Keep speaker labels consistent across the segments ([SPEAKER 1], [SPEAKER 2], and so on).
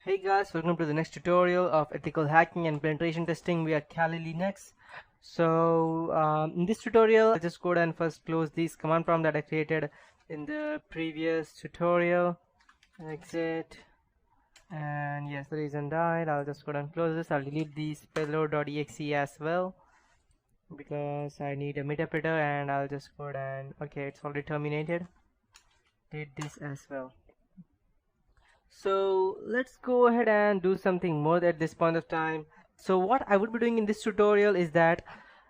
[SPEAKER 1] Hey guys, welcome to the next tutorial of ethical hacking and penetration testing. We are Kali Linux. In this tutorial, I'll just go ahead and first close this command prompt that I created in the previous tutorial. Exit. And yes, the reason died. I'll just go ahead and close this. I'll delete this payload.exe as well because I need a interpreter, and I'll just go ahead and okay, it's already terminated. Delete this as well. So let's go ahead and do something more at this point of time. So what I would be doing in this tutorial is that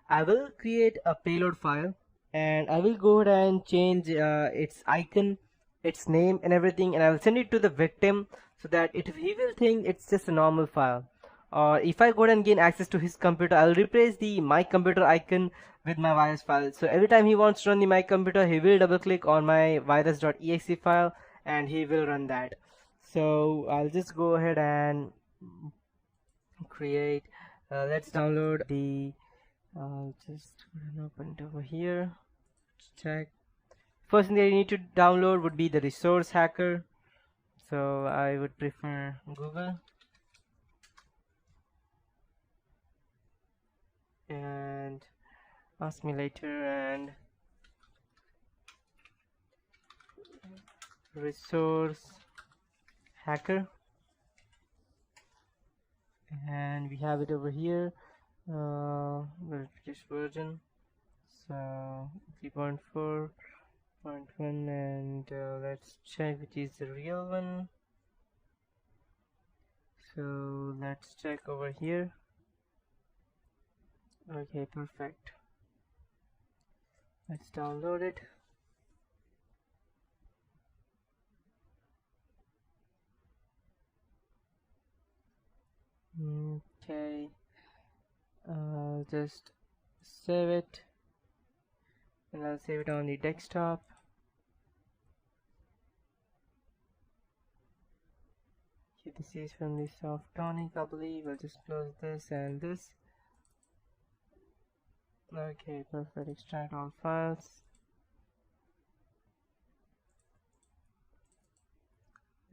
[SPEAKER 1] I will create a payload file and I will go ahead and change its icon, its name and everything, and I will send it to the victim so that he will think it's just a normal file. Or if I go ahead and gain access to his computer, I will replace the my computer icon with my virus file. So every time he wants to run the my computer, he will double click on my virus.exe file and he will run that. So I'll just go ahead and create let's download the I'll just open it over here. Let's check. First thing that you need to download would be the resource hacker, so I would prefer Google, and ask me later and resource hacker, and we have it over here. British version, so 3.4.1, and let's check which is the real one. So let's check over here. Okay, perfect. Let's download it. Okay, I'll just save it, and I'll save it on the desktop. Okay, this is from the soft tonic, I believe. I'll just close this and this. Okay, perfect. Extract all files.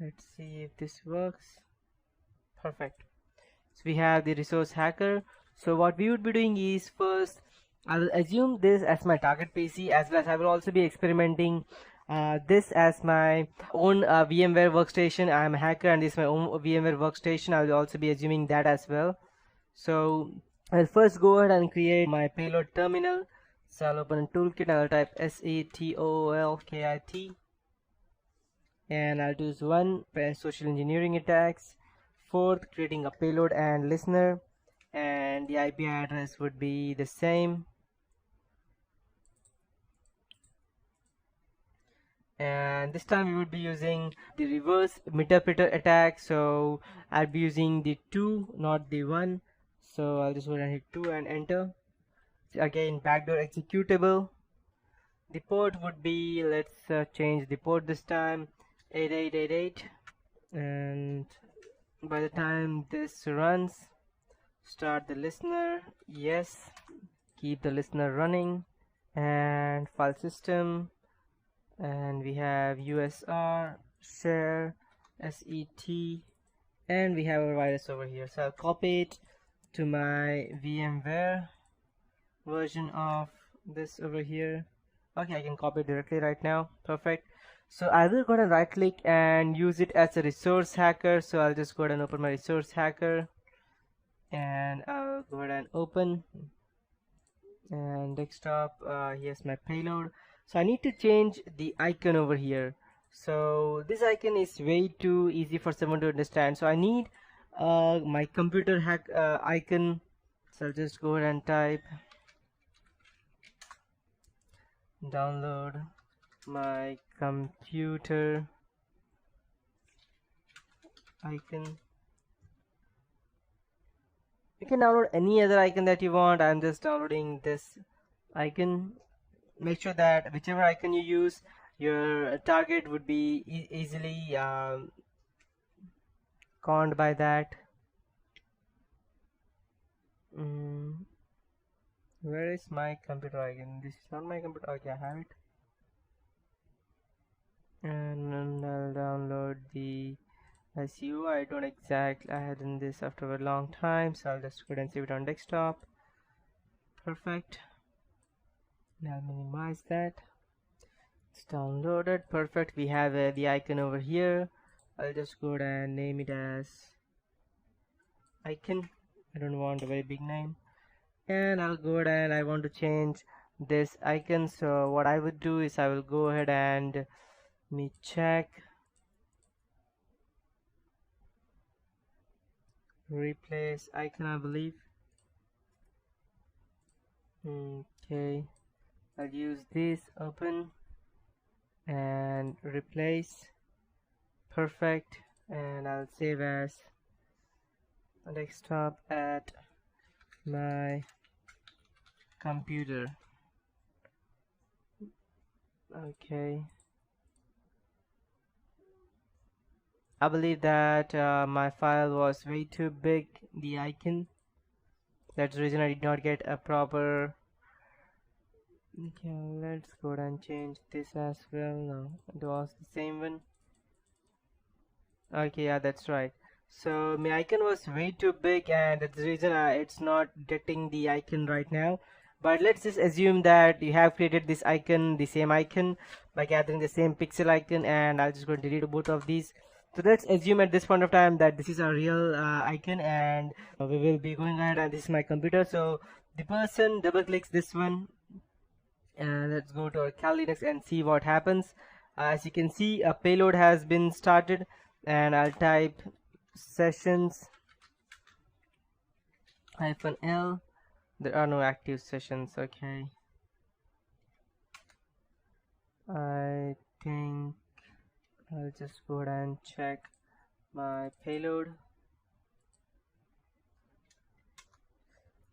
[SPEAKER 1] Let's see if this works. Perfect. So we have the resource hacker. So what we would be doing is, first I will assume this as my target PC, as well as I will also be experimenting this as my own VMware workstation. I am a hacker and this is my own VMware workstation. I will also be assuming that as well. So I'll first go ahead and create my payload terminal. So I'll open a toolkit and I'll type SATOOLKIT, and I'll choose 1 social engineering attacks, 4th creating a payload and listener, and the IP address would be the same. And this time we would be using the reverse interpreter attack, so I'll be using the 2, not the 1. So I'll just go ahead and hit 2 and enter. Again, backdoor executable. The port would be, let's change the port this time, 8888, and by the time this runs, start the listener, yes, keep the listener running, and file system, and we have USR, share, SET, and we have our virus over here. So I'll copy it to my VMware version of this over here. Okay, I can copy it directly right now. Perfect. So I will go ahead and right click and use it as a resource hacker. So I'll just go ahead and open my resource hacker, and I'll go ahead and open, and desktop, here's my payload. So I need to change the icon over here. So this icon is way too easy for someone to understand, so I need my computer hack icon. So I'll just go ahead and type download my computer icon. You can download any other icon that you want. I'm just downloading this icon. Make sure that whichever icon you use, your target would be easily conned by that. Where is my computer icon? This is not my computer. Okay, I have it. And I'll download the I see you. I don't exactly. I had done this after a long time, so I'll just go ahead and save it on desktop. Perfect. Now minimize that. It's downloaded. Perfect. We have the icon over here. I'll just go ahead and name it as icon. I don't want a very big name. And I'll go ahead and I want to change this icon. So what I would do is I will go ahead and me check replace icon, I believe. Okay, I'll use this open and replace. Perfect. And I'll save as desktop at my computer. Okay, I believe that my file was way too big, the icon. That's the reason I did not get a proper. Okay, let's go and change this as well. No, it was the same one. Okay, yeah, that's right. So my icon was way too big, and that's the reason it's not getting the icon right now. But let's just assume that you have created this icon, the same icon, by gathering the same pixel icon, and I'll just go and delete both of these. So let's assume at this point of time that this is a real icon, and we will be going ahead, and this is my computer. So the person double clicks this one, and let's go to our Kali Linux and see what happens. As you can see, a payload has been started, and I'll type sessions -l. There are no active sessions. Okay, I think I'll just go ahead and check my payload.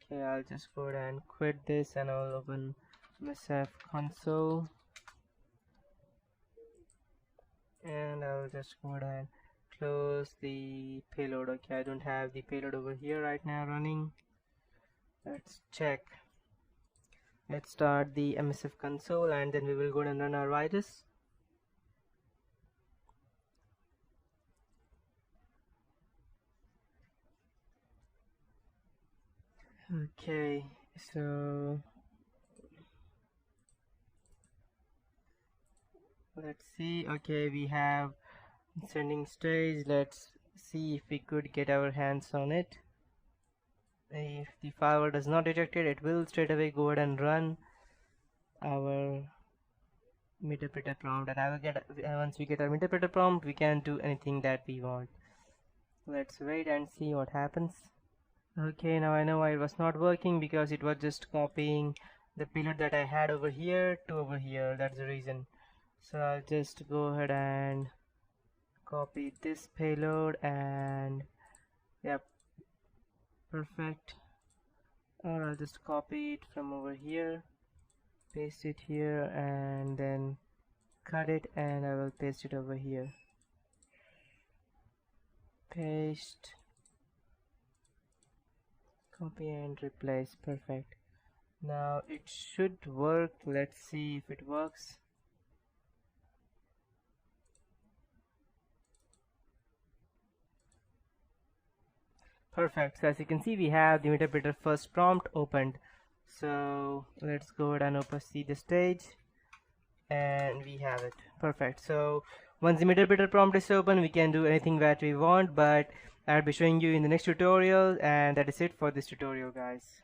[SPEAKER 1] Okay, I'll just go ahead and quit this, and I'll open MSF console, and I'll just go ahead and close the payload. Okay, I don't have the payload over here right now running. Let's check. Let's start the MSF console, and then we will go and run our virus. Okay, so let's see. Okay, we have sending stage. Let's see if we could get our hands on it. If the firewall does not detect it, it will straight away go ahead and run our interpreter prompt, and I will get once we get our interpreter prompt, we can do anything that we want. Let's wait and see what happens. Okay, now I know why it was not working, because it was just copying the payload that I had over here to over here. That's the reason. So I'll just go ahead and copy this payload, and yep, perfect. Or I'll just copy it from over here, paste it here, and then cut it, and I will paste it over here. Paste, copy and replace. Perfect. Now it should work. Let's see if it works. Perfect. So as you can see, we have the interpreter first prompt opened. So let's go ahead and see the stage, and we have it. Perfect. So once the interpreter prompt is open, we can do anything that we want, but I'll be showing you in the next tutorial, and that is it for this tutorial, guys.